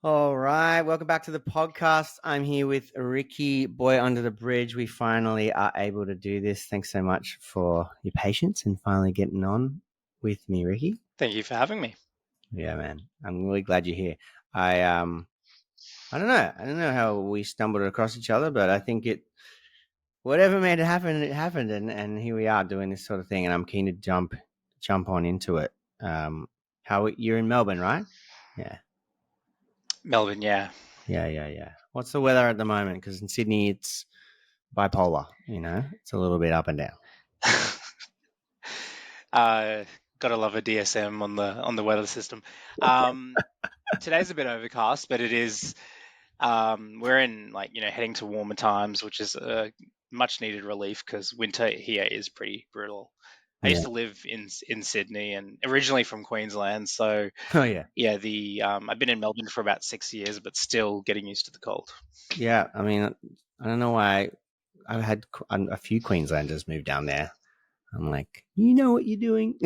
All right, welcome back to the podcast. I'm here with Ricky, boy under the bridge. We finally are able to do this. Thanks so much for your patience and finally getting on with me, Ricky. Thank you for having me. Yeah, man, I'm really glad you're here. I don't know how we stumbled across each other, but I think whatever made it happened, and here we are doing this sort of thing. And I'm keen to jump on into it. How you're in Melbourne, right? Yeah. Melbourne, yeah. Yeah. What's the weather at the moment? Because in Sydney, it's bipolar. It's a little bit up and down. Gotta love a DSM on the weather system. Today's a bit overcast, but it is. We're in heading to warmer times, which is a much needed relief because winter here is pretty brutal. I Yeah. used to live in Sydney and originally from Queensland, so Oh yeah. I've been in Melbourne for about 6 years, but still getting used to the cold. Yeah. I mean, I don't know why I've had a few Queenslanders move down there. I'm like, you know what you're doing.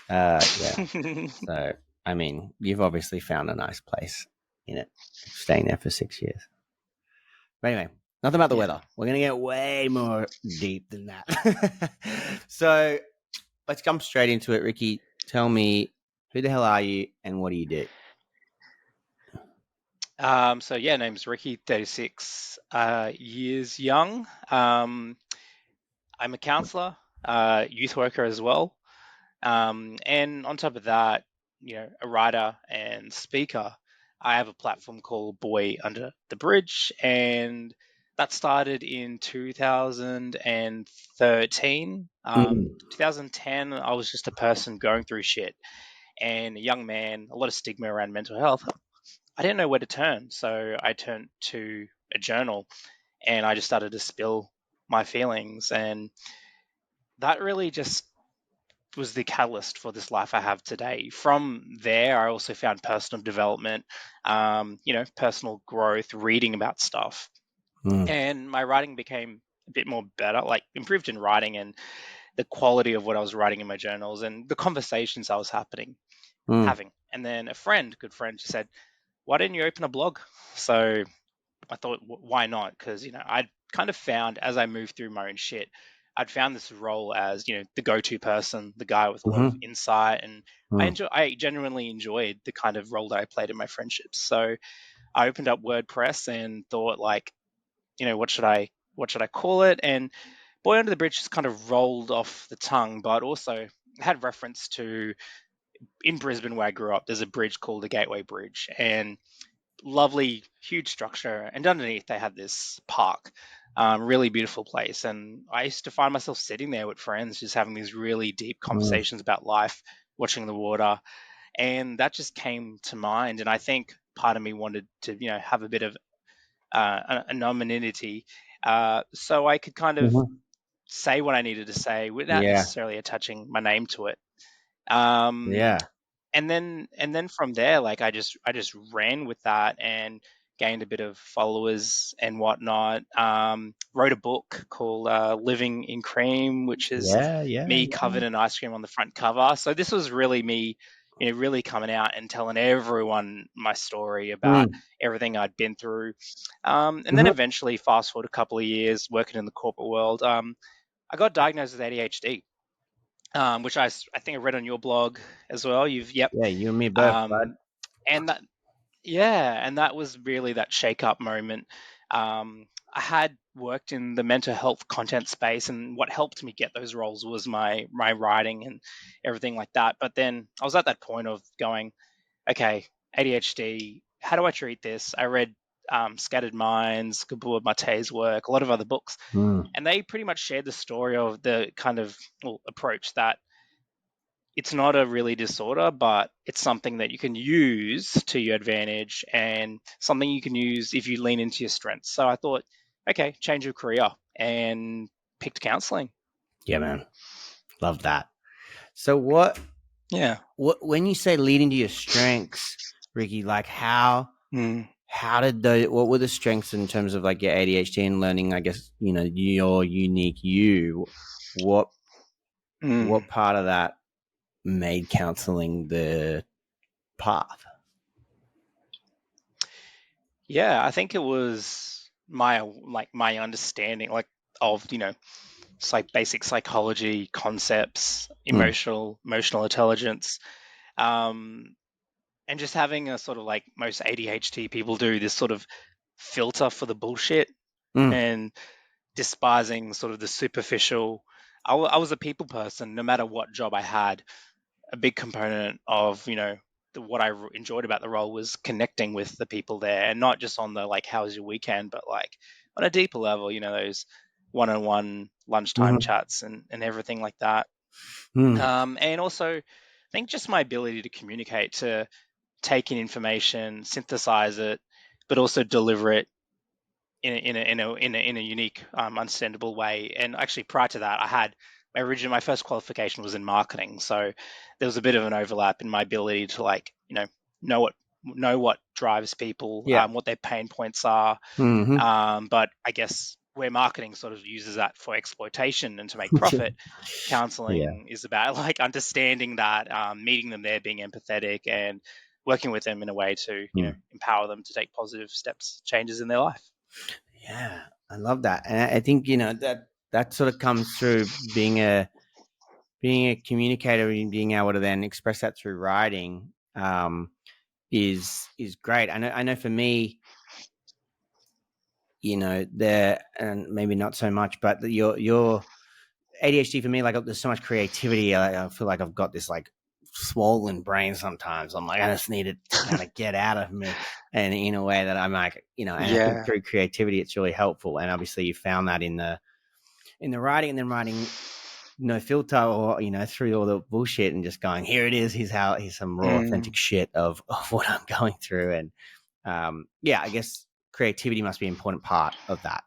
Yeah. So, I mean, you've obviously found a nice place in it, staying there for 6 years. But anyway, nothing about the weather. We're going to get way more deep than that. So let's jump straight into it. Ricky, tell me, who the hell are you and what do you do? Name's Ricky, 36 years young. I'm a counsellor, youth worker as well. And on top of that, a writer and speaker. I have a platform called Boy Under the Bridge, and that started in 2013. 2010, I was just a person going through shit and a young man, a lot of stigma around mental health. I didn't know where to turn, so I turned to a journal and I just started to spill my feelings, and that really just was the catalyst for this life I have today. From there, I also found personal development, personal growth, reading about stuff, and my writing became a bit more better, like improved in writing and the quality of what I was writing in my journals and the conversations I was having. And then a good friend, just said, "Why didn't you open a blog?" So I thought, why not? Because I'd kind of found as I moved through my own shit, I'd found this role as the go-to person, the guy with a lot of insight, and I genuinely enjoyed the kind of role that I played in my friendships. So I opened up WordPress and thought, like, what should I call it? And Boy Under the Bridge just kind of rolled off the tongue, but also had reference to in Brisbane where I grew up. There's a bridge called the Gateway Bridge, and lovely, huge structure, and underneath they had this park, really beautiful place. And I used to find myself sitting there with friends, just having these really deep conversations about life, watching the water, and that just came to mind. And I think part of me wanted to, have a bit of anonymity, so I could kind of say what I needed to say without necessarily attaching my name to it. Yeah. And then from there, like I just ran with that and gained a bit of followers and whatnot. Wrote a book called Living in Cream, which is me covered in ice cream on the front cover. So this was really me, really coming out and telling everyone my story about everything I'd been through. And then eventually, fast forward a couple of years, working in the corporate world, I got diagnosed with ADHD. Which I think I read on your blog as well. Yeah, you and me both, bud. And that was really that shake up moment. I had worked in the mental health content space, and what helped me get those roles was my writing and everything like that. But then I was at that point of going, okay, ADHD. How do I treat this? I read Scattered Minds, Gabor Mate's work, a lot of other books, and they pretty much shared the story of the kind of approach that it's not a really disorder, but it's something that you can use to your advantage and something you can use if you lean into your strengths. So I thought, okay, change your career, and picked counseling. Yeah, man. Love that. So what when you say lead into your strengths, Ricky, like how did what were the strengths in terms of like your ADHD and learning, I guess, your unique you? What part of that made counseling the path? Yeah, I think it was my understanding of it's like basic psychology concepts, Mm, emotional intelligence, um, and just having a sort of like most ADHD people do, this sort of filter for the bullshit mm, and despising sort of the superficial. I was a people person. No matter what job I had, a big component of what I enjoyed about the role was connecting with the people there, and not just on the like how was your weekend, but like on a deeper level, those one-on-one lunchtime mhm, chats and everything like that. mm. And also, I think just my ability to communicate, to take in information, synthesize it, but also deliver it in a unique, understandable way. And actually, prior to that, I had my first qualification was in marketing, so there was a bit of an overlap in my ability to like know what drives people, Yeah. what their pain points are. Mhm. But I guess where marketing sort of uses that for exploitation and to make profit, Yeah. counseling is about like understanding that, meeting them there, being empathetic, and working with them in a way to Mm. empower them to take positive steps, changes in their life. Yeah, I love that, and I think that sort of comes through being a communicator and being able to then express that through writing is great. I know for me, there and maybe not so much, but your ADHD for me, like there's so much creativity. I feel like I've got this like swollen brain sometimes. I'm like, I just need it to kind of get out of me, and in a way that I'm like, and I think Yeah. through creativity, it's really helpful. And obviously, you found that in the writing, and then writing no filter or through all the bullshit and just going, here it is. Here's some raw, authentic Mm, shit of what I'm going through, and yeah, I guess creativity must be an important part of that.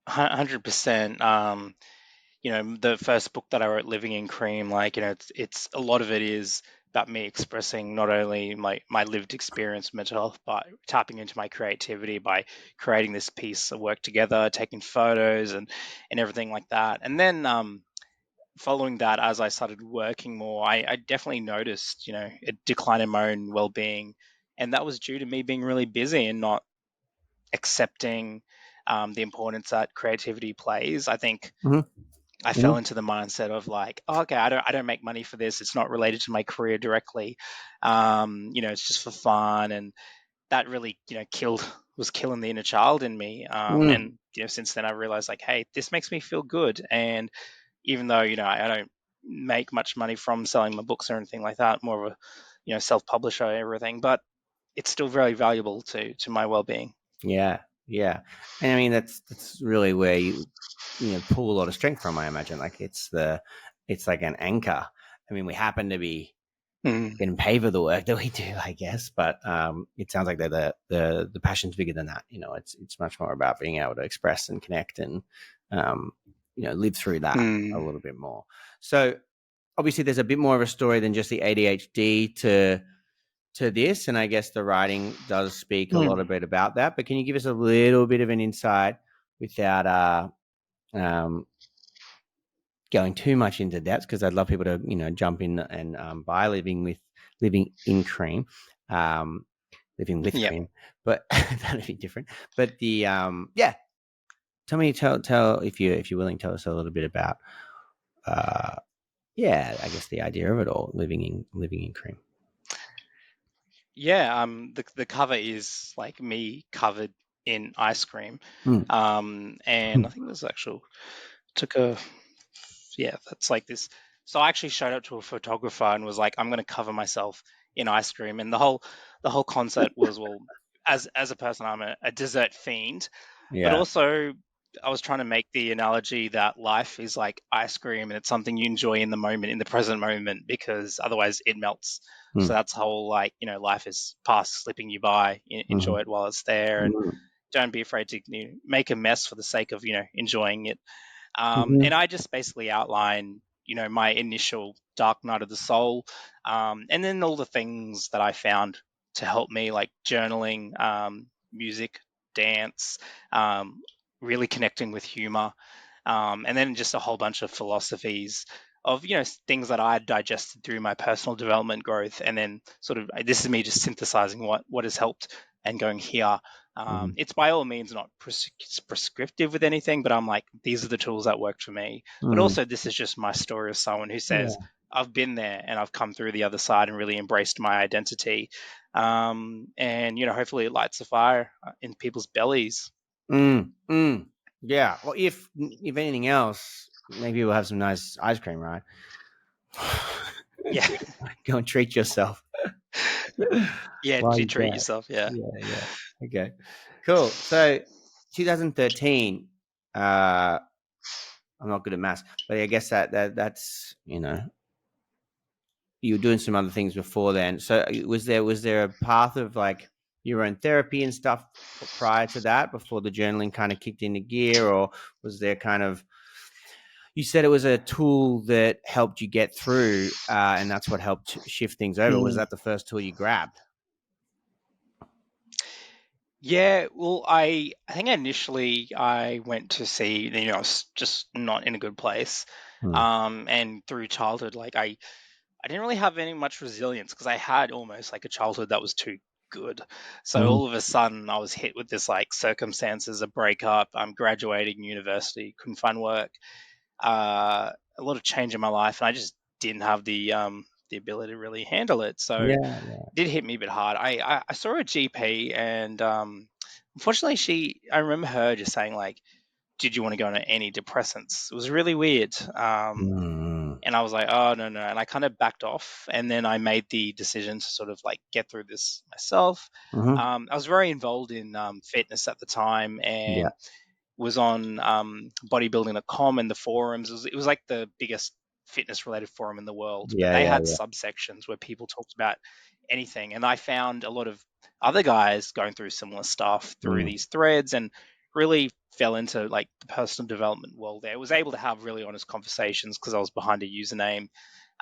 100%. The first book that I wrote, Living in Cream, like, it's a lot of it is about me expressing not only my lived experience with mental health, but tapping into my creativity by creating this piece of work together, taking photos and everything like that. And then following that, as I started working more, I definitely noticed, a decline in my own well-being. And that was due to me being really busy and not accepting the importance that creativity plays. I think Mm-hmm. I fell Mm-hmm. into the mindset of like, oh, okay, I don't make money for this. It's not related to my career directly. It's just for fun, and that really, was killing the inner child in me. Mm-hmm. And since then I realized like, hey, this makes me feel good. And even though I don't make much money from selling my books or anything like that, more of a self-publisher, everything, but it's still very valuable to my well-being. Yeah, yeah, and I mean that's really where you pull a lot of strength from. I imagine like it's like an anchor. I mean, we happen to be Mm, getting paid for the work that we do, I guess, but it sounds like that the passion's bigger than that. It's much more about being able to express and connect and um, live through that a mm, little bit more. So obviously, there's a bit more of a story than just the ADHD to this, and I guess the writing does speak a lot mm. a bit about that. But can you give us a little bit of an insight without um, going too much into depth? Because I'd love people to jump in and buy living in cream, um, living with Yep. cream, but that'd be different. But the yeah, tell if you're willing, tell us a little bit about uh, yeah, I guess the idea of it all, living in cream. Yeah, the cover is like me covered in ice cream. Mm. And I think there's actual took a yeah, that's like this. So I actually showed up to a photographer and was like, I'm gonna cover myself in ice cream. And the whole concept was, well, as a person, I'm a dessert fiend, but Yeah. also I was trying to make the analogy that life is like ice cream and it's something you enjoy in the moment, in the present moment, because otherwise it melts. So Mm. that's whole like, life is past slipping you by. Mm-hmm. Enjoy it while it's there, and Mm-hmm. don't be afraid to make a mess for the sake of enjoying it. Mm-hmm. And I just basically outline, my initial dark night of the soul, and then all the things that I found to help me, like journaling, music, dance, really connecting with humor, and then just a whole bunch of philosophies of things that I had digested through my personal development growth, and then sort of this is me just synthesizing what has helped and going here. Mm-hmm. It's by all means not prescriptive with anything, but I'm like, these are the tools that worked for me. But Mm. also, this is just my story of someone who says, Yeah. I've been there and I've come through the other side and really embraced my identity. And hopefully it lights a fire in people's bellies. Mm. Mm. Yeah. Well, if anything else, maybe we'll have some nice ice cream, right? Yeah. Go and treat yourself. Yeah, While to you treat can. yourself. Yeah. Yeah. Yeah. Okay. Cool. So, 2013. Uh, I'm not good at maths, but I guess that's you were doing some other things before then. So was there a path of like your own therapy and stuff prior to that, before the journaling kind of kicked into gear, or was there kind of, you said it was a tool that helped you get through, and that's what helped shift things over. Was Mm. that the first tool you grabbed? Yeah, well, I think initially I went to see, I was just not in a good place. Hmm. And through childhood, like I didn't really have any much resilience because I had almost like a childhood that was too good. So Mm-hmm. all of a sudden I was hit with this like circumstances, a breakup, I'm graduating university, couldn't find work, a lot of change in my life, and I just didn't have the ability to really handle it. So Yeah. it did hit me a bit hard. I saw a GP, and unfortunately, I remember her just saying like, "Did you want to go on any depressants?" It was really weird. Mm-hmm. And I was like, "Oh no, no!" And I kind of backed off, and then I made the decision to sort of like get through this myself. Mm-hmm. I was very involved in fitness at the time, Yeah. and was on bodybuilding.com and the forums. It was like the biggest fitness related forum in the world, but Yeah. they Yeah. had Yeah. subsections where people talked about anything. And I found a lot of other guys going through similar stuff through Mm. these threads, and really fell into like the personal development world there. I was able to have really honest conversations because I was behind a username.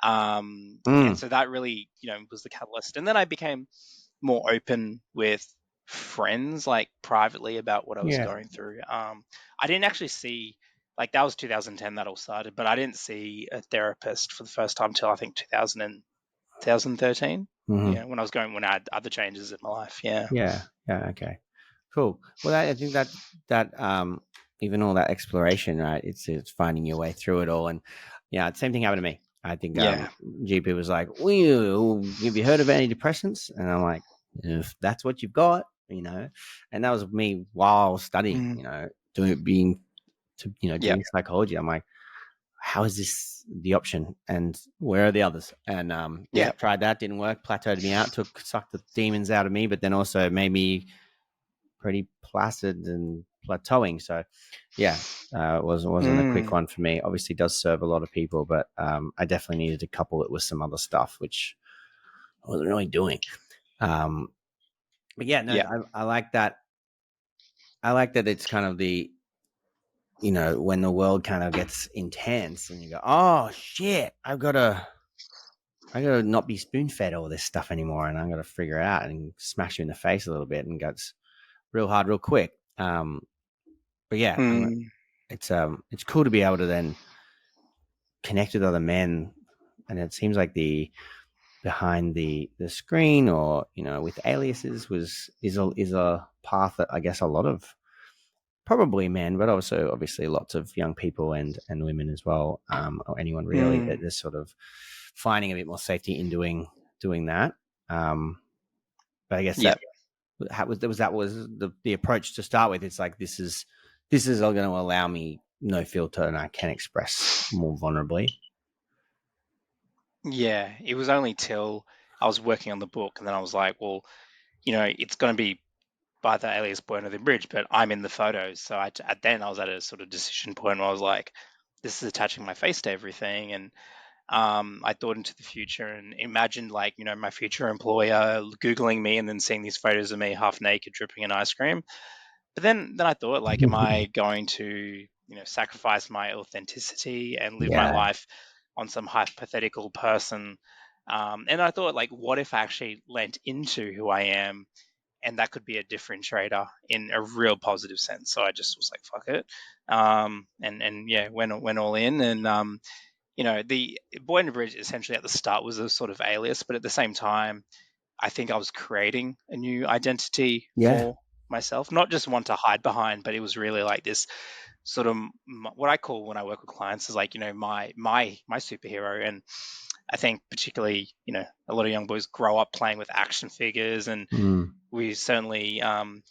And Mm. so that really, was the catalyst. And then I became more open with friends, like privately, about what I was Yeah. going through. I didn't actually see, like, that was 2010 that all started, but I didn't see a therapist for the first time till I think 2013. Mm-hmm. Yeah, when I had other changes in my life. Yeah. Yeah. Yeah. Okay. Cool. Well, I think that even all that exploration, right? It's finding your way through it all, and yeah, same thing happened to me. I think Yeah. GP was like, "Well, have you heard of antidepressants?" And I'm like, "If that's what you've got, and that was me while studying, Mm. Yeah. doing psychology. I'm like, how is this the option, and where are the others? And yeah, Yeah. tried that, didn't work, plateaued me out, sucked the demons out of me, but then also made me pretty placid and plateauing. So, yeah, wasn't a quick Mm. one for me. Obviously, does serve a lot of people, but I definitely needed to couple it with some other stuff, which I wasn't really doing. Um, but yeah, no, Yeah. I like that. I like that it's kind of the, when the world kind of gets intense and you go, oh shit, I gotta not be spoon fed all this stuff anymore, and I'm gonna figure it out and smash you in the face a little bit, and gets real hard, real quick. But yeah, Mm. it's cool to be able to then connect with other men, and it seems like the behind the screen, or with aliases, is a path that I guess a lot of, probably men, but also obviously lots of young people and women as well, or anyone really, Mm. that is sort of finding a bit more safety in doing that. Um, but I guess Yeah. that was the approach to start with. It's like, this is going to allow me no filter, and I can express more vulnerably. Yeah. It was only till I was working on the book, and then I was like, well, it's going to be by the alias point of the bridge, but I'm in the photos. So at then I was at a sort of decision point where I was like, this is attaching my face to everything. And I thought into the future and imagined like, my future employer Googling me and then seeing these photos of me half naked dripping in ice cream. But then I thought like, am I going to, sacrifice my authenticity and live my Yeah. life on some hypothetical person? And I thought like, what if I actually lent into who I am, and that could be a differentiator in a real positive sense. So I just was like, fuck it, and yeah, went all in, and the Boy and the Bridge essentially at the start was a sort of alias, but at the same time, I think I was creating a new identity Yeah. for myself, not just one to hide behind, but it was really like this sort of what I call when I work with clients is like, my superhero. And I think particularly, a lot of young boys grow up playing with action figures, and Mm. we certainly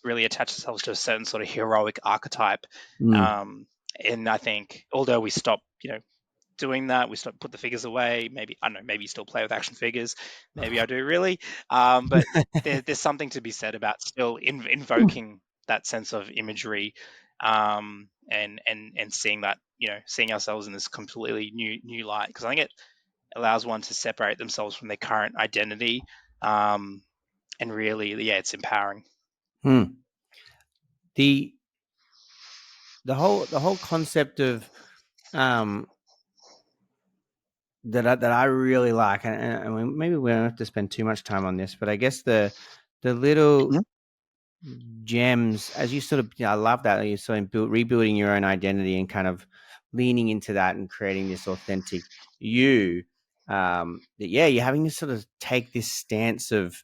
really attach ourselves to a certain sort of heroic archetype. Mm. And I think although we stop, doing that, we stop, put the figures away. Maybe I don't know. Maybe you still play with action figures. Maybe I do really. But there's something to be said about still invoking that sense of imagery, and seeing that, seeing ourselves in this completely new light. Because I think it allows one to separate themselves from their current identity, um, and really, yeah, it's empowering. Hmm. The the whole concept of um that I really like, and maybe we don't have to spend too much time on this, but I guess the little Mhm. gems, as you sort of, I love that you're sort of rebuilding your own identity and kind of leaning into that and creating this authentic you. That, yeah, you're having to sort of take this stance of,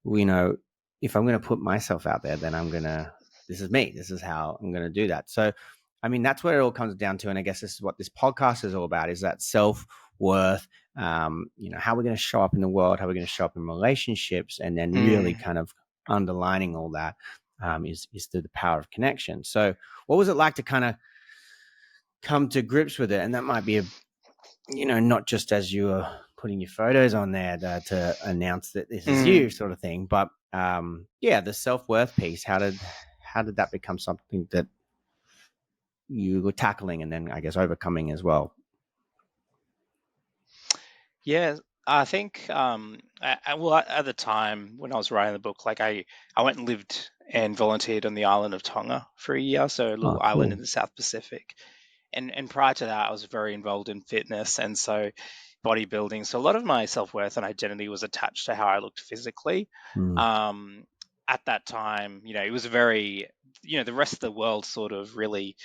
you know, if I'm going to put myself out there, then this is me. This is how I'm going to do that. So, I mean, that's where it all comes down to. And I guess this is what this podcast is all about, is that self worth, how we're going to show up in the world, how we're going to show up in relationships, and then really Mm. kind of underlining all that, is through the power of connection. So what was it like to kind of come to grips with it? And that might be not just as you were putting your photos on there to announce that this is Mm. you, sort of thing. But the self-worth piece, how did that become something that you were tackling and then I guess overcoming as well? Yeah, I think well, at the time when I was writing the book, like I went and lived and volunteered on the island of Tonga for a year, so a Oh, little island cool. in the South Pacific. And prior to that, I was very involved in fitness, and so bodybuilding. So a lot of my self-worth and identity was attached to how I looked physically. Mm, Um, at that time, it was very, the rest of the world sort of really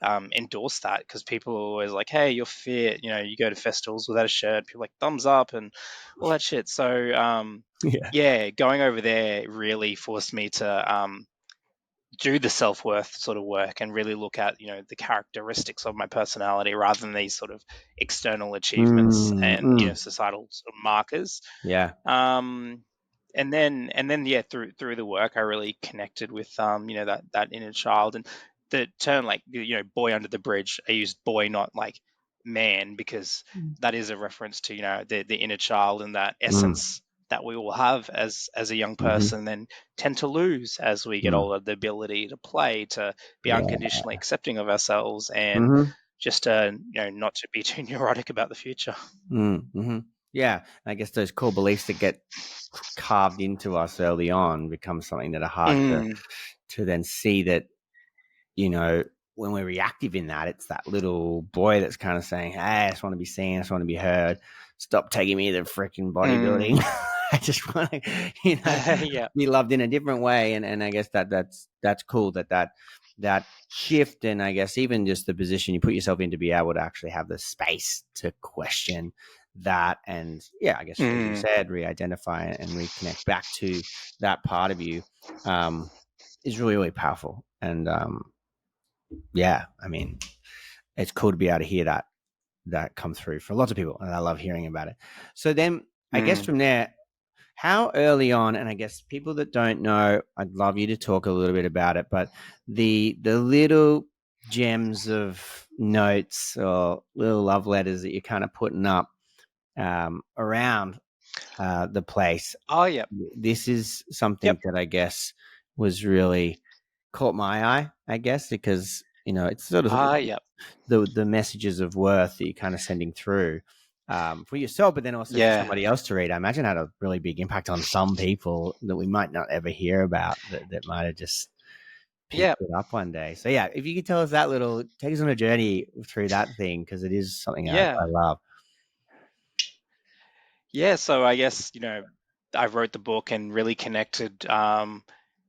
endorse that, because people are always like, "Hey, you're fit." You go to festivals without a shirt, people are like thumbs up and all that shit. So yeah. yeah, going over there really forced me to do the self worth sort of work and really look at the characteristics of my personality rather than these sort of external achievements Mm, and mm, societal sort of markers. yeah. Um, and then yeah, through the work, I really connected with that inner child. And the term, like, boy under the bridge, I used boy, not like man, because that is a reference to the inner child and that Mm, essence that we all have as a young mm-hmm, person, then tend to lose as we get mm, older, the ability to play, to be yeah. unconditionally accepting of ourselves, and Mm-hmm. just not to be too neurotic about the future. Mm-hmm. Yeah. I guess those core beliefs that get carved into us early on become something that are hard Mm, to then see that, you know, when we're reactive in that, it's that little boy that's kind of saying, "Hey, I just want to be seen. I just want to be heard. Stop taking me to freaking bodybuilding. mm. I just want to, Yeah. be loved in a different way." And I guess that's cool that shift, and I guess even just the position you put yourself in to be able to actually have the space to question that, and yeah, I guess as you Mm, said, re-identify and reconnect back to that part of you, um, is really really powerful. And yeah, I mean, it's cool to be able to hear that come through for lots of people, and I love hearing about it. So then, I guess mm. from there, how early on, and I guess people that don't know, I'd love you to talk a little bit about it, but the little gems of notes or little love letters that you're kind of putting up around the place. Oh, yep. This is something Yep. that I guess was really caught my eye, I guess, because it's sort of Yep. the messages of worth that you're kind of sending through, for yourself, but then also for Yeah. somebody else to read. I imagine had a really big impact on some people that we might not ever hear about, that might have just picked Yep. it up one day. So yeah, if you could tell us that little, take us on a journey through that thing, because it is something I Yeah. love. Yeah. So I guess, I wrote the book and really connected.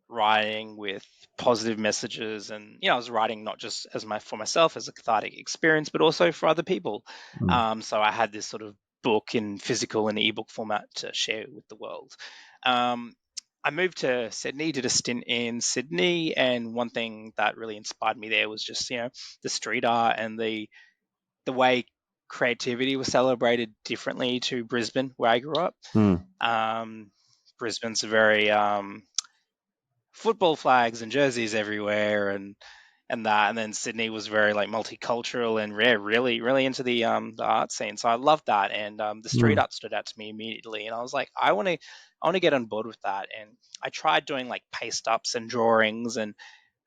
writing with positive messages, and I was writing not just for myself as a cathartic experience, but also for other people. Mm. So I had this sort of book in physical and ebook format to share with the world. Um, I moved to Sydney, did a stint in Sydney, and one thing that really inspired me there was just the street art and the way creativity was celebrated differently to Brisbane, where I grew up. Mm. Um, Brisbane's very football flags and jerseys everywhere, and that, and then Sydney was very like multicultural and really into the art scene. So I loved that, and the street Mm. art stood out to me immediately, and I was like, I want to get on board with that. And I tried doing like paste ups and drawings, and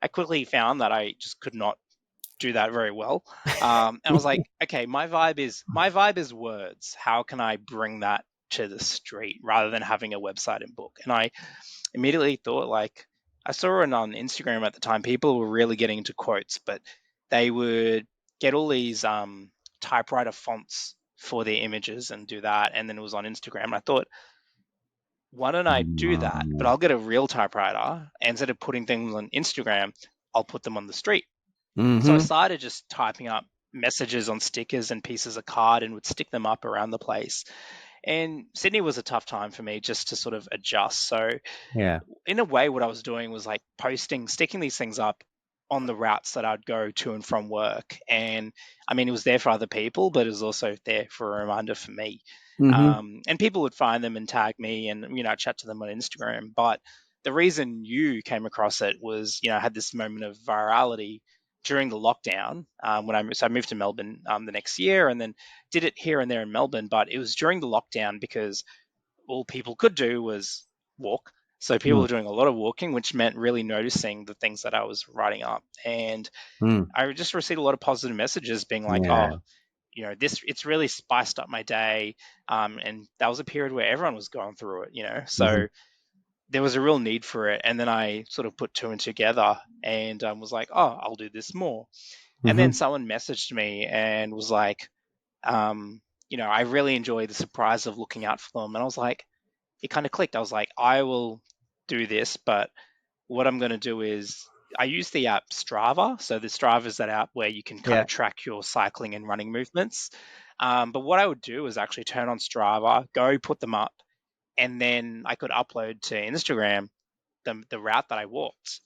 I quickly found that I just could not do that very well. And I was like, okay, my vibe is words. How can I bring that to the street rather than having a website and book? And I immediately thought, like, I saw it on Instagram at the time. People were really getting into quotes, but they would get all these typewriter fonts for their images and do that, and then it was on Instagram. I thought, why don't I do that? But I'll get a real typewriter, and instead of putting things on Instagram, I'll put them on the street. So I Mm-hmm. started just typing up messages on stickers and pieces of card and would stick them up around the place. And Sydney was a tough time for me just to sort of adjust. So Yeah. in a way, what I was doing was like sticking these things up on the routes that I'd go to and from work. And I mean, it was there for other people, but it was also there for a reminder for me. Mm-hmm. And people would find them and tag me, and chat to them on Instagram. But the reason you came across it was, I had this moment of virality during the lockdown when I moved to Melbourne the next year, and then did it here and there in Melbourne. But it was during the lockdown because all people could do was walk. So people Mm. were doing a lot of walking, which meant really noticing the things that I was writing up. And Mm. I just received a lot of positive messages being like, Yeah. oh, it's really spiced up my day. And that was a period where everyone was going through it. Mm-hmm. So there was a real need for it. And then I sort of put two and together and was like, oh, I'll do this more. And then Mm-hmm. someone messaged me and was like, I really enjoy the surprise of looking out for them. And I was like, it kind of clicked. I was like, I will do this, but what I'm going to do is I use the app Strava. So the Strava is that app where you can kind Yeah. of track your cycling and running movements. But what I would do is actually turn on Strava, go put them up, and then I could upload to Instagram the route that I walked.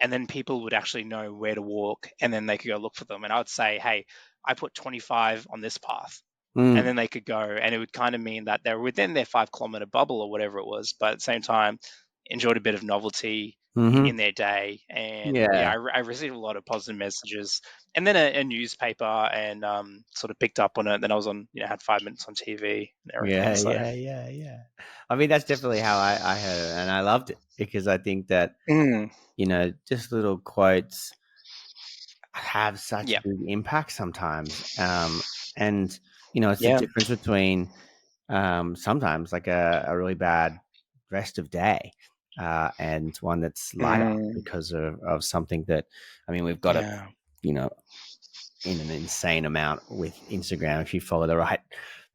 And then people would actually know where to walk, and then they could go look for them. And I would say, hey, I put 25 on this path, and Mm. then they could go, and it would kind of mean that they're within their 5 kilometer bubble or whatever it was, but at the same time enjoyed a bit of novelty in Mm-hmm. their day. And yeah, Yeah. I received a lot of positive messages, and then a newspaper, and sort of picked up on it. Then I was on, had 5 minutes on TV and everything. Yeah. So Yeah. Yeah. Yeah. I mean, that's definitely how I heard it, and I loved it because I think that mm, just little quotes have such a yeah, big impact sometimes. And it's the yeah, difference between sometimes like a really bad rest of day and one that's lighter mm, because of something that, I mean, we've got it, yeah, you know, in an insane amount with Instagram. If you follow the right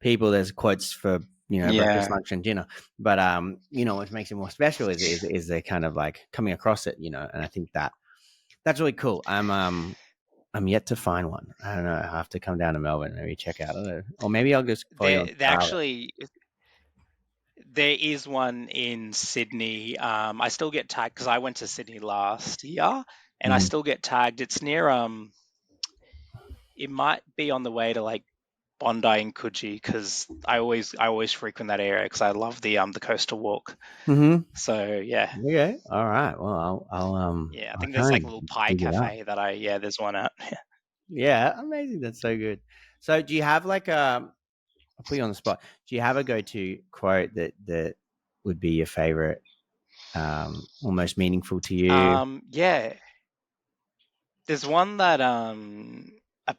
people, there's quotes for, breakfast, yeah. lunch, and dinner. But what makes it more special is they're kind of like coming across it, and I think that's really cool. I'm yet to find one. I don't know. I'll have to come down to Melbourne and maybe check out. I don't know. Or maybe I'll just follow you on They Strava. actually There is one in Sydney. I still get tagged because I went to Sydney last year, and I Mhm. still get tagged. It's near it might be on the way to like Bondi and Coogee because I always frequent that area because I love the coastal walk. Mhm. So yeah, Okay. All right. Well, yeah. I I'll think try there's like a and little pie dig it up. cafe that there's one at. Yeah. Amazing. That's so good. So, do you have like I'll put you on the spot. Do you have a go-to quote that would be your favorite, or most meaningful to you? Yeah. There's one that I,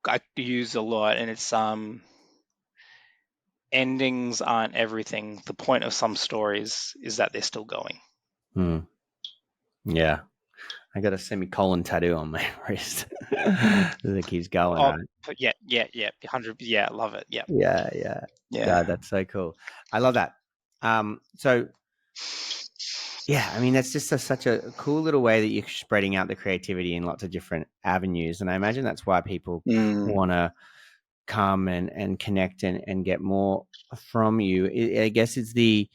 I use a lot, and it's endings aren't everything. The point of some stories is that they're still going. Hmm. Yeah. I got a semicolon tattoo on my wrist that keeps going, Oh, right? yeah, 100. Yeah, love it. Yeah, Yeah, yeah. yeah. God, that's so cool. I love that. So Yeah, I mean that's just such a cool little way that you're spreading out the creativity in lots of different avenues, and I imagine that's why people Mm, want to come and connect and get more from you. I guess it's the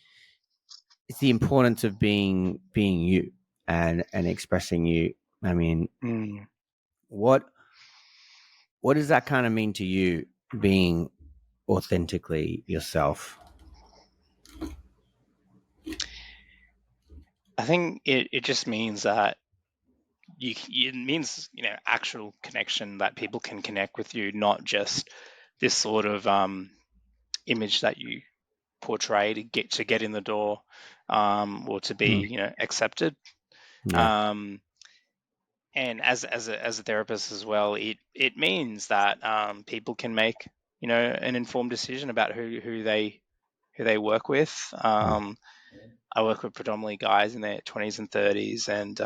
importance of being you and expressing you. I mean, mm. what what does that kind of mean to you, being authentically yourself? I think it just means that it means actual connection, that people can connect with you, not just this sort of image that you portray to get in the door, or to be Mm, accepted. yeah. Um, and as a therapist as well, it means that people can make an informed decision about who they work with. Mm, I work with predominantly guys in their 20s and 30s, and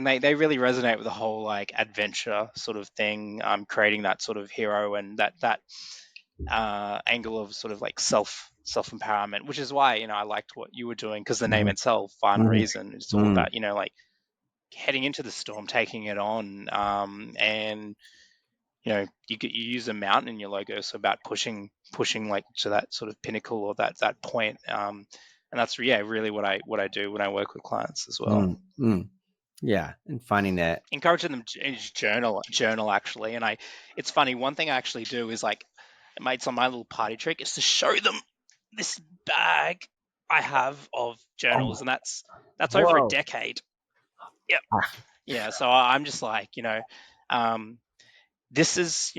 they really resonate with the whole like adventure sort of thing, creating that sort of hero and that angle of sort of like self empowerment, which is why I liked what you were doing, because the name mhm, itself, Fun mhm, Reason, it's all mm, about like heading into the storm, taking it on, and you use a mountain in your logo, so about pushing like to that sort of pinnacle or that point, and that's really what I do when I work with clients as well. mm. Yeah, and finding that. Encouraging them to journal actually. And it's funny, one thing I actually do is like, it's on my little party trick, is to show them this bag I have of journals, Oh, and that's over a whoa. decade. Yep. Ah, Yeah, so I'm just like, um this is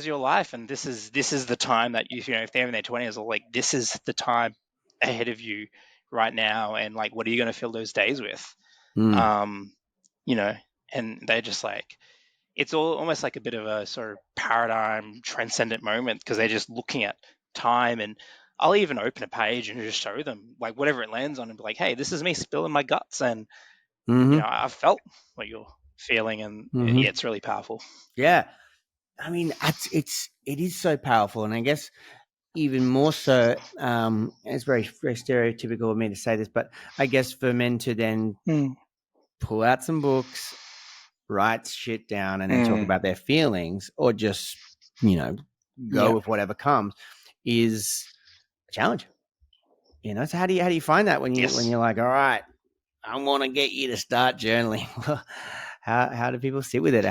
your life, and this is the time that if they're in their 20s, or like, this is the time ahead of you right now, and like, what are you going to fill those days with? mm, um you know and they're just like, it's all almost like a bit of a sort of paradigm transcendent moment, because they're just looking at time. And I'll even open a page and just show them like whatever it lands on, and be like, hey, this is me spilling my guts, and mhm, I felt what you're feeling. And yeah, mhm. it's really powerful. Yeah, I mean, it is so powerful, and I guess even more so. It's very stereotypical of me to say this, but I guess for men to then Mm, pull out some books, write shit down, and then talk mm, about their feelings, or just you know go yeah, with whatever comes, is a challenge. So how do you find that when yes, you're like, all right, I want to get you to start journaling? How do people sit with it?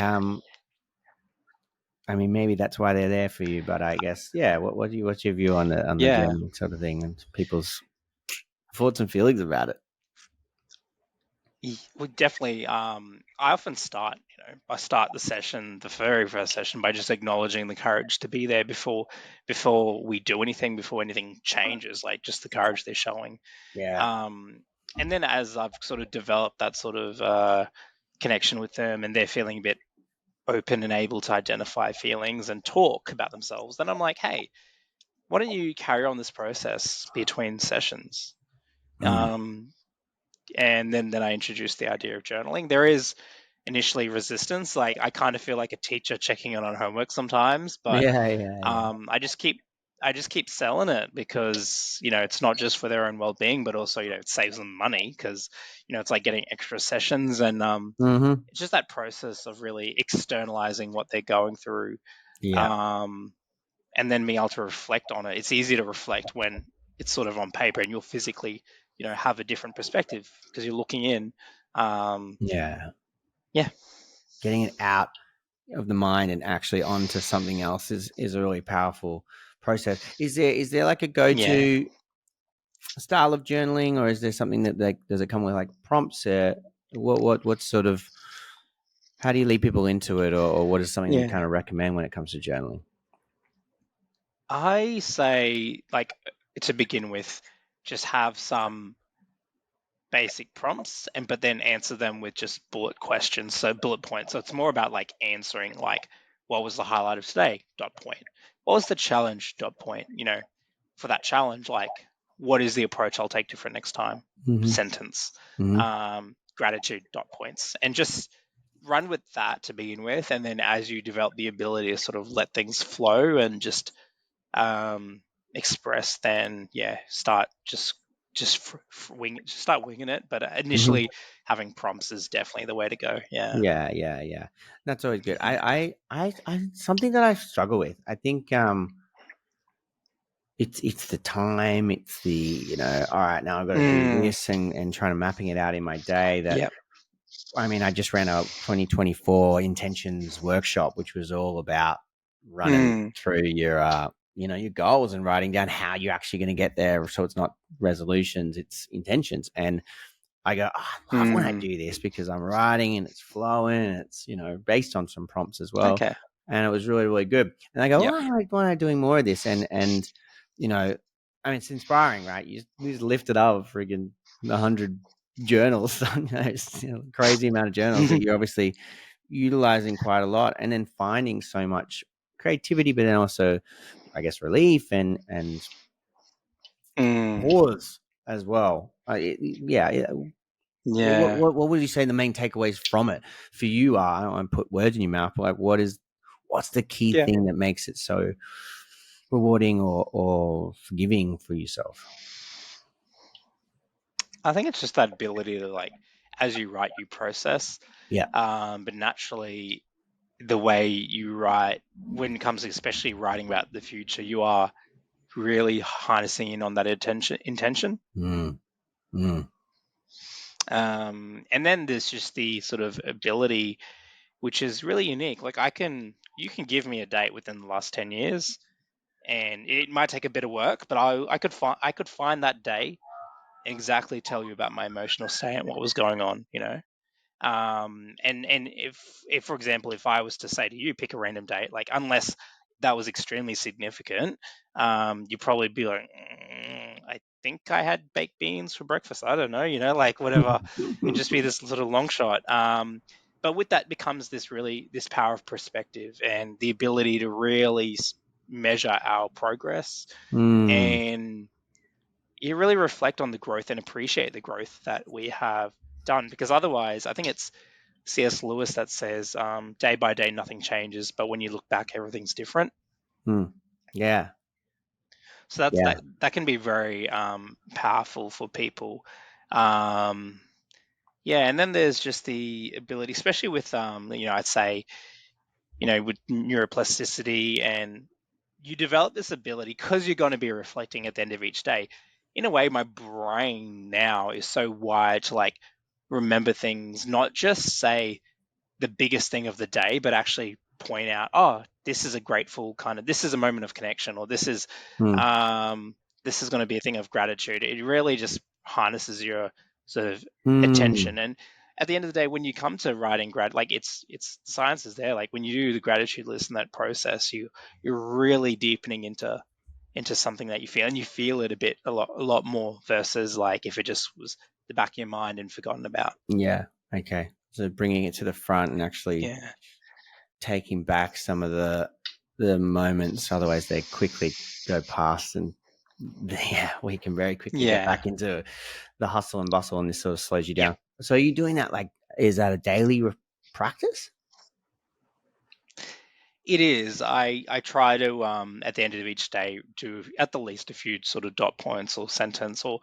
I mean, maybe that's why they're there for you, but I guess, yeah. What's your view on the yeah. journaling sort of thing and people's thoughts and feelings about it? Well, definitely. I often I start the session, the very first session, by just acknowledging the courage to be there before we do anything, before anything changes, like just the courage they're showing. Yeah. Um, and then as I've sort of developed that sort of connection with them, and they're feeling a bit open and able to identify feelings and talk about themselves, then I'm like, hey, why don't you carry on this process between sessions? Mm. Um, and then I introduced the idea of journaling. There is initially resistance. Like, I kind of feel like a teacher checking in on homework sometimes, but Yeah, yeah, yeah. I just keep selling it, because it's not just for their own well-being, but also it saves them money, because it's like getting extra sessions, and Mm-hmm. it's just that process of really externalizing what they're going through, Yeah, um, and then being able to reflect on it. It's easy to reflect when it's sort of on paper, and you'll physically have a different perspective because you're looking in. Um, yeah. yeah, Getting it out of the mind and actually onto something else is a really powerful process. Is there like a go yeah. to style of journaling, or is there something that, like, does it come with like prompts? What sort of, how do you lead people into it, or what is something that you Yeah. kind of recommend when it comes to journaling? I say, like, to begin with, just have some basic prompts, and but then answer them with just bullet questions, so bullet points. So it's more about like answering, like, what was the highlight of today, dot point, what was the challenge, dot point, for that challenge, like, what is the approach I'll take different next time, Mm-hmm. sentence, Mm-hmm. gratitude, dot points, and just run with that to begin with. And then as you develop the ability to sort of let things flow and just um, express, then yeah, start just just start winging it. But initially, having prompts is definitely the way to go. Yeah. Yeah. That's always good. I something that I struggle with. I think it's the time. It's the all right, now I've got to do this and trying to mapping it out in my day. That Yep. I mean, I just ran a 2024 intentions workshop, which was all about running through your your goals and writing down how you're actually going to get there. So it's not resolutions, it's intentions. And I go, I love when I do this because I'm writing and it's flowing and it's, based on some prompts as well. Okay. And it was really, really good. And I go, Yep. why am I doing more of this? And, I mean, it's inspiring, right? You just lift it up friggin' 100 journals, crazy amount of journals that you're obviously utilizing quite a lot, and then finding so much creativity, but then also, I guess, relief and pause as well. Yeah. What would you say the main takeaways from it for you are? I don't want to put words in your mouth, but like, what's the key Yeah. thing that makes it so rewarding or forgiving for yourself? I think it's just that ability to, like, as you write, you process. Yeah. But naturally, the way you write, when it comes to especially writing about the future, you are really harnessing in on that intention. And then there's just the sort of ability, which is really unique. Like, you can give me a date within the last 10 years, and it might take a bit of work, but I could find that day and exactly tell you about my emotional state and what was going on. And if for example, if I was to say to you, pick a random date, like, unless that was extremely significant, you'd probably be like, I think I had baked beans for breakfast. I don't know, like, whatever. It'd just be this little long shot. But with that becomes this power of perspective and the ability to really measure our progress, and you really reflect on the growth and appreciate the growth that we have done. Because otherwise, I think it's C.S. Lewis that says, day by day, nothing changes, but when you look back, everything's different. Yeah. So that can be very powerful for people. And then there's just the ability, especially with, I'd say, with neuroplasticity, and you develop this ability because you're going to be reflecting at the end of each day. In a way, my brain now is so wired to, like, remember things, not just say the biggest thing of the day, but actually point out, oh, this is this is a moment of connection, or this is going to be a thing of gratitude. It really just harnesses your sort of attention. And at the end of the day, when you come to writing like, it's science is there. Like, when you do the gratitude list in that process, you're really deepening into something that you feel, and you feel it a lot more, versus like if it just was the back of your mind and forgotten about. Yeah. Okay. So bringing it to the front and actually taking back some of the moments, otherwise they quickly go past, and we can very quickly get back into the hustle and bustle, and this sort of slows you down. So are you doing that, like, is that a daily practice? It is. I try to, at the end of each day, do at the least a few sort of dot points or sentence, or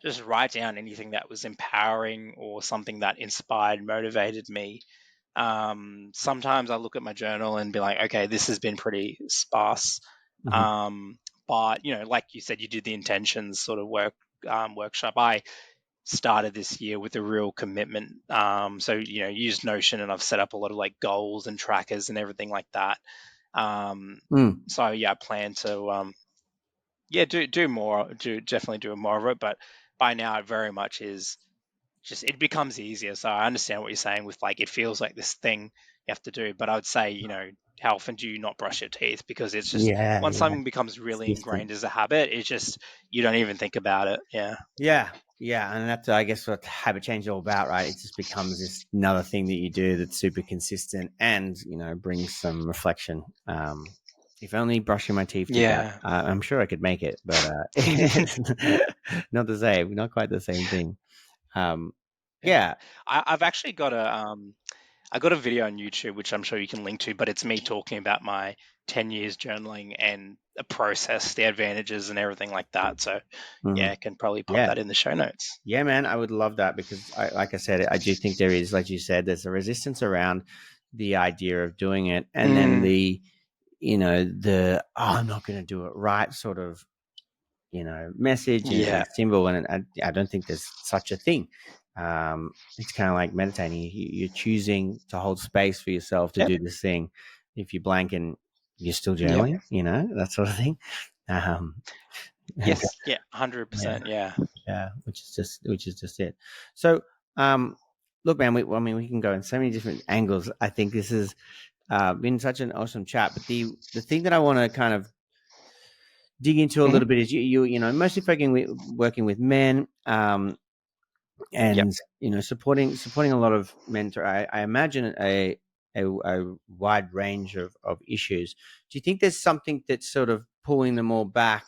just write down anything that was empowering or something that inspired, motivated me. Sometimes I look at my journal and be like, okay, this has been pretty sparse. But like you said, you did the intentions sort of workshop. I started this year with a real commitment. So use Notion, and I've set up a lot of, like, goals and trackers and everything like that. So I plan to do more, definitely do more of it. But by now, it very much is just, it becomes easier. So I understand what you're saying with, like, it feels like this thing you have to do. But I would say, how often do you not brush your teeth? Because it's just, once something becomes really ingrained as a habit, it's just, you don't even think about it. Yeah, and that's, I guess, what habit change is all about, right? It just becomes this another thing that you do that's super consistent and brings some reflection. If only brushing my teeth did that, I'm sure I could make it, but it's not the same, not quite the same thing. Yeah, I've actually got I got a video on YouTube, which I'm sure you can link to, but it's me talking about my 10 years journaling and the process, the advantages and everything like that. So Mhm. yeah, I can probably pop Yeah. that in the show notes. Yeah, man, I would love that because, like I said, I do think there is, like you said, there's a resistance around the idea of doing it, and then I'm not going to do it right sort of message and Yeah. symbol, and I don't think there's such a thing. It's kind of like meditating. You're choosing to hold space for yourself to Yep. do this thing. If you blank and you're still Yep. journaling, that sort of thing. Um, Yes. Yeah. yeah, 100%. Yeah. yeah, which is just it. So, look, man, we can go in so many different angles. I think this has been such an awesome chat. But the thing that I want to kind of dig into a Mhm. little bit is mostly working with men, Yep. and supporting a lot of men. I imagine a wide range of issues. Do you think there's something that's sort of pulling them all back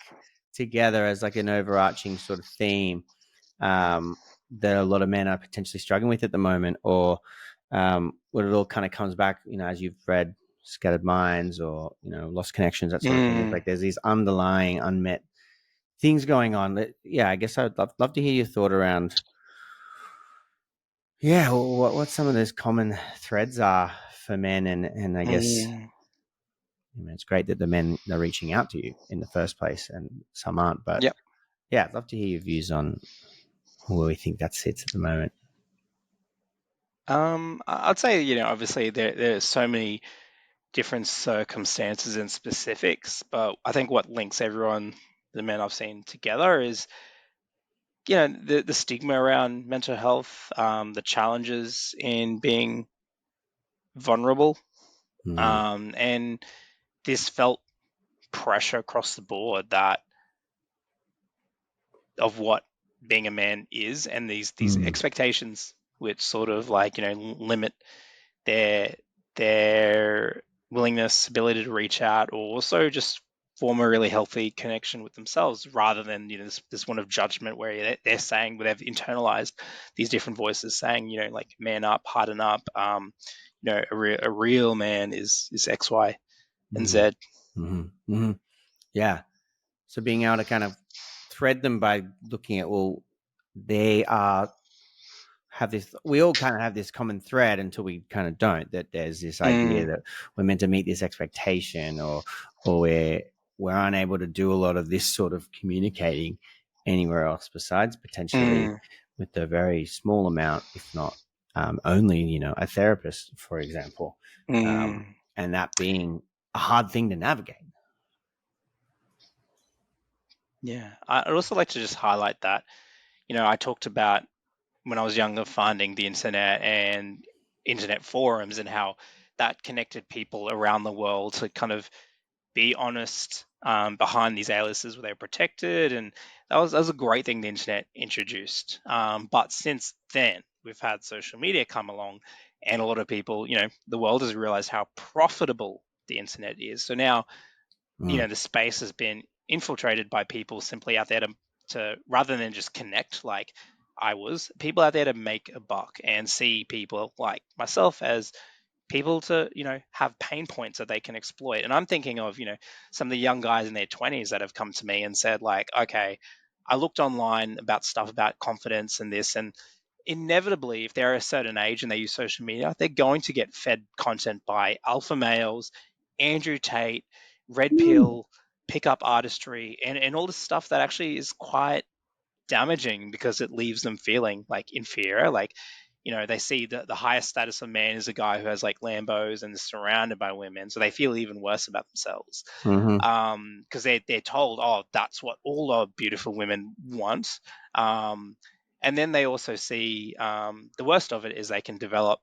together as like an overarching sort of theme, that a lot of men are potentially struggling with at the moment, or when it all kind of comes back, as you've read Scattered Minds or Lost Connections, that sort of thing? It's Mm. like there's these underlying unmet things going on. Yeah, I guess I'd love to hear your thought around. Yeah, what some of those common threads are for men, and I guess Mm. it's great that the men are reaching out to you in the first place, and some aren't. But Yep. yeah, I'd love to hear your views on where we think that sits at the moment. I'd say, obviously there's so many different circumstances and specifics, but I think what links everyone, the men I've seen together, is the stigma around mental health, the challenges in being vulnerable, Mm, and this felt pressure across the board that of what being a man is, and these mm, expectations which sort of like limit their their willingness, ability to reach out, or also just form a really healthy connection with themselves, rather than this one of judgment where they're saying, they've internalized these different voices saying, like, man up, harden up, a real man is X, Y, and mm, Z. mm, mm. Yeah. So being able to kind of thread them by looking at, well, they are have this we all kind of have this common thread until we kind of don't, that there's this idea Mm, that we're meant to meet this expectation, or we're unable to do a lot of this sort of communicating anywhere else besides potentially mm, with a very small amount, if not only a therapist, for example, mm. and that being a hard thing to navigate. Yeah, I'd also like to just highlight that, I talked about when I was younger finding the internet and internet forums, and how that connected people around the world to kind of be honest, behind these aliases where they were protected, and that was a great thing the internet introduced. But since then, we've had social media come along, and a lot of people, the world has realized how profitable the internet is. So now, Mm, the space has been infiltrated by people simply out there to rather than just connect, like I was, people out there to make a buck and see people like myself as people to have pain points that they can exploit. And I'm thinking of some of the young guys in their 20s that have come to me and said, like, okay, I looked online about stuff about confidence and this, and inevitably, if they're a certain age and they use social media, they're going to get fed content by alpha males, Andrew Tate, red mm, pill, pickup artistry, and all this stuff that actually is quite damaging, because it leaves them feeling like inferior. Like, they see the highest status of man is a guy who has like Lambos and is surrounded by women, so they feel even worse about themselves. mhm, Because they're told, oh, that's what all our beautiful women want. Um, and then they also see, the worst of it is they can develop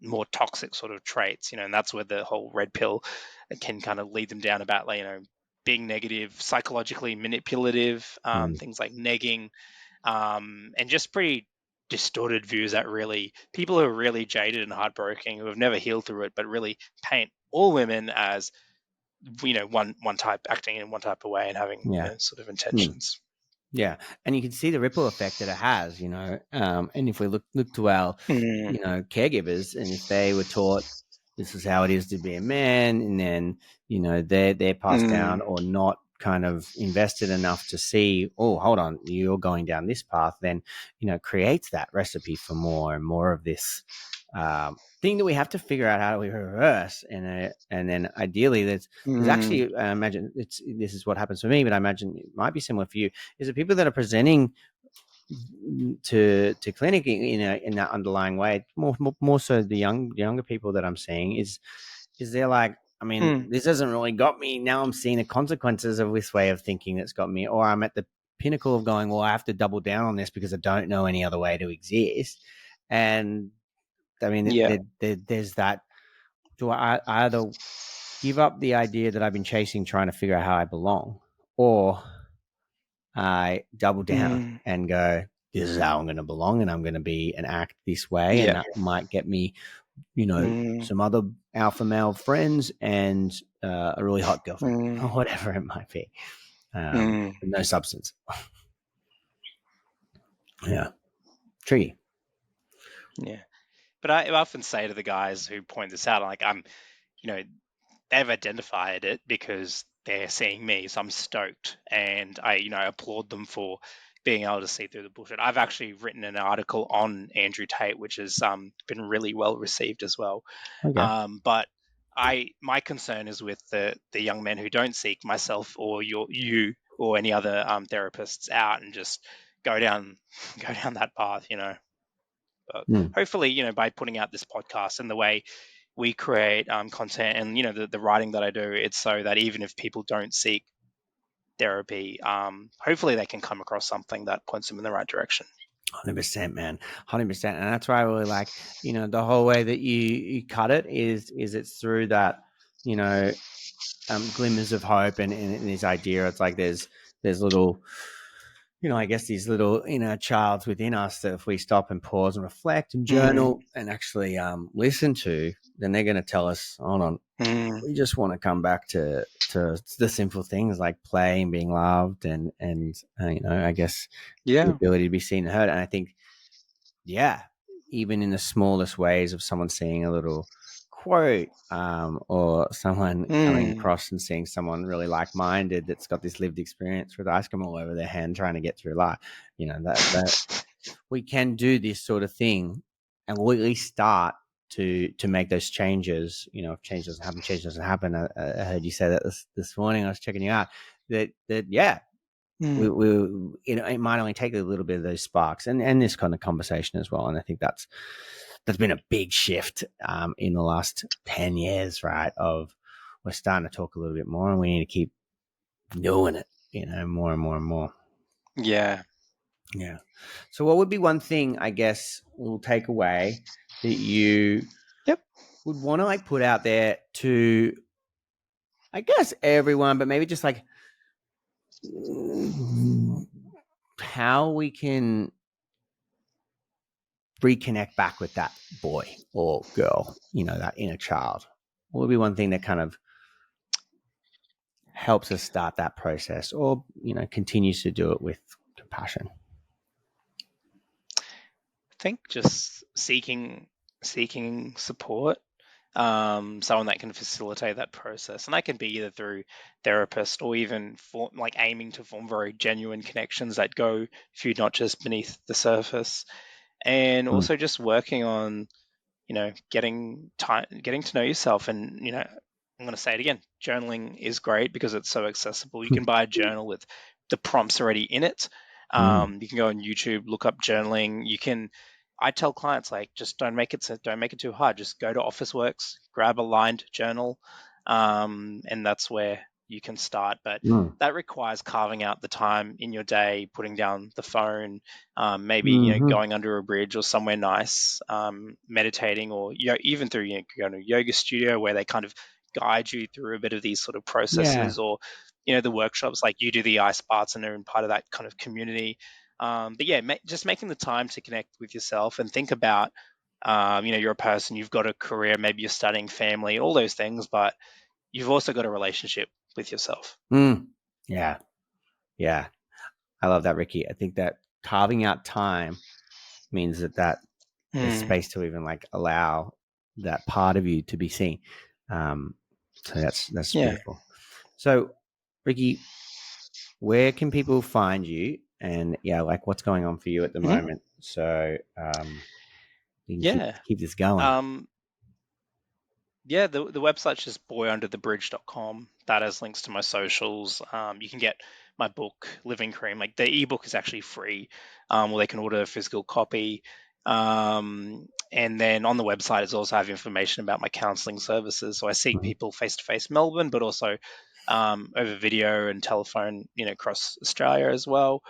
more toxic sort of traits, and that's where the whole red pill can kind of lead them down about, like, being negative, psychologically manipulative, mm, things like negging, and just pretty distorted views that really people who are really jaded and heartbroken, who have never healed through it, but really paint all women as one type, acting in one type of way and having yeah. sort of Mm. intentions. Yeah, and you can see the ripple effect that it has, and if we look to our, Mm, caregivers, and if they were taught this is how it is to be a man, and then they're passed down mm, or not kind of invested enough to see, oh, hold on, you're going down this path, then creates that recipe for more and more of this thing that we have to figure out how do we reverse, and then ideally there's mm, actually, I imagine this is what happens for me, but I imagine it might be similar for you, is that people that are presenting to clinic in that underlying way, more so the younger people that I'm seeing, is they're like, I mean, mm. this hasn't really got me. Now I'm seeing the consequences of this way of thinking that's got me, or I'm at the pinnacle of going, well, I have to double down on this because I don't know any other way to exist. And I mean, Yeah. there's that. Do I either give up the idea that I've been chasing, trying to figure out how I belong, or I double down Mm, and go, this is how I'm going to belong, and I'm going to be and act this way, and yeah. that might get me, Mm, some other alpha male friends and a really hot girlfriend, or mm, whatever it might be. mm, No substance. Yeah, tricky. yeah. But I often say to the guys who point this out, like, you know, they've identified it because they're seeing me, so I'm stoked, and I applaud them for being able to see through the bullshit. I've actually written an article on Andrew Tate, which has been really well received as well. Okay. But my concern is with the young men who don't seek myself or you or any other therapists out and just go down go down that path. But Mm. hopefully, by putting out this podcast and the way we create content and the writing that I do, it's so that even if people don't seek therapy, hopefully they can come across something that points them in the right direction. 100%, man. 100%. And that's why I really like, the whole way that you cut it is it's through that, you know, glimmers of hope, and this idea. It's like there's little, I guess these little inner childs within us that if we stop and pause and reflect and Mm, journal and actually listen to, then they're going to tell us, hold on, mm, we just want to come back to the simple things like play and being loved, and I guess the yeah. ability to be seen and heard. And I think, yeah, even in the smallest ways of someone seeing a little quote, or someone coming Mm, across and seeing someone really like-minded that's got this lived experience with ice cream all over their hand trying to get through life, that we can do this sort of thing, and we'll at least start to make those changes. If change doesn't happen. I heard you say that this morning. I was checking you out. That yeah, we, mm, we it might only take a little bit of those sparks, and this kind of conversation as well. And I think that's been a big shift in the last 10 years, right? Of we're starting to talk a little bit more, and we need to keep doing it, more and more and more. yeah. Yeah. So what would be one thing, I guess, we'll take away that you Yep. would want to like put out there to, I guess, everyone, but maybe just like how we can reconnect back with that boy or girl, that inner child? What would be one thing that kind of helps us start that process, or, continues to do it with compassion? I think just seeking support, someone that can facilitate that process, and that can be either through therapist or even like aiming to form very genuine connections that go a few notches beneath the surface, and Mm. also just working on getting to know yourself. And I'm going to say it again, journaling is great because it's so accessible. You can buy a journal with the prompts already in it. Mm. You can go on YouTube, look up journaling. I tell clients, like, just don't make it too hard. Just go to Officeworks, grab a lined journal, and that's where you can start. But Mm. that requires carving out the time in your day, putting down the phone, maybe Mm-hmm. going under a bridge or somewhere nice, meditating, or even through going to a yoga studio where they kind of guide you through a bit of these sort of Yeah. processes, or the workshops, like you do the ice baths and are in part of that kind of community. But yeah, just making the time to connect with yourself and think about, you're a person, you've got a career, maybe you're studying, family, all those things, but you've also got a relationship with yourself. Mm. Yeah. Yeah. I love that, Ricky. I think that carving out time means that there's space to even like allow that part of you to be seen. So that's beautiful. So, Ricky, where can people find you? And yeah, like what's going on for you at the moment? So you can keep this going. The website's just boyunderthebridge.com. That has links to my socials. You can get my book, Living Cream. Like the ebook is actually free, or they can order a physical copy. And then on the website, it's also have information about my counselling services. So I see people face to face Melbourne, but also over video and telephone, across Australia as well.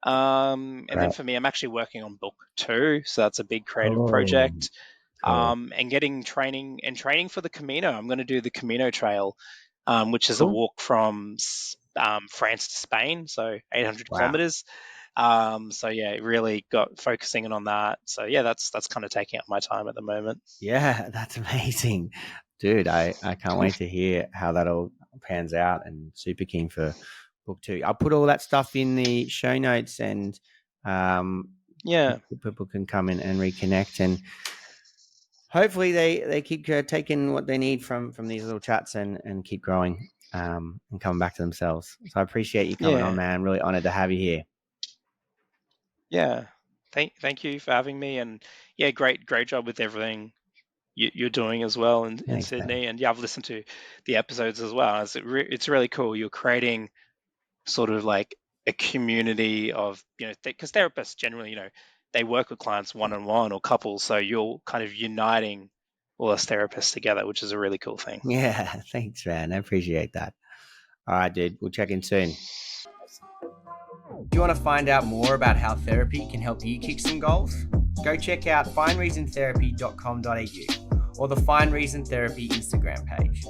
And then for me, I'm actually working on book 2, so that's a big creative project. Cool. And getting training for the Camino. I'm going to do the Camino Trail, which is a Cool. walk from France to Spain, so 800 Wow. kilometers. So yeah, really got focusing on that. So yeah, that's kind of taking up my time at the moment. Yeah, that's amazing, dude. I can't wait to hear how that all pans out, and super keen for book 2. I'll put all that stuff in the show notes, and Yeah, people can come in and reconnect, and hopefully they keep taking what they need from these little chats and keep growing and coming back to themselves. So I appreciate you coming on, yeah, man. Really honored to have you here. yeah. Thank you for having me, and yeah, great job with everything you're doing as well in Thanks, Sydney. man. And yeah, I've listened to the episodes as well. It's really cool. You're creating sort of like a community of, because therapists generally, they work with clients one-on-one or couples. So you're kind of uniting all us therapists together, which is a really cool thing. Yeah, thanks, man. I appreciate that. All right, dude. We'll check in soon. Do you want to find out more about how therapy can help you kick some goals? Go check out findreasontherapy.com.au or the Find Reason Therapy Instagram page.